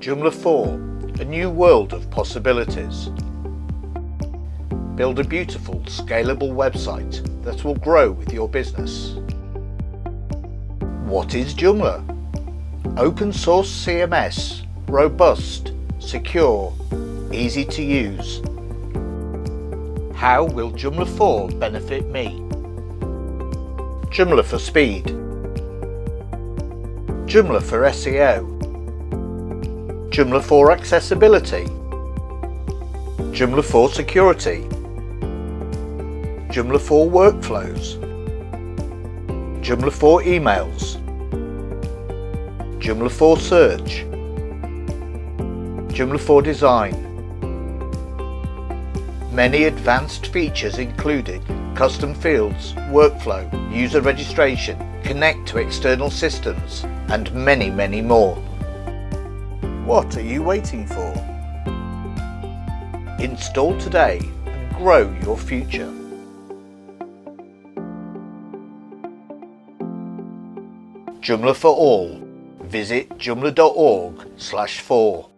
Joomla 4, a new world of possibilities. Build a beautiful, scalable website that will grow with your business. What is Joomla? Open source CMS, robust, secure, easy to use. How will Joomla 4 benefit me? Joomla for speed. Joomla for SEO. Joomla for accessibility. Joomla for security. Joomla for workflows. Joomla for emails. Joomla for search. Joomla for design. Many advanced features included: custom fields, workflow, user registration, connect to external systems, and many more. What are you waiting for? Install today and grow your future. Joomla for all. Visit joomla.org/4.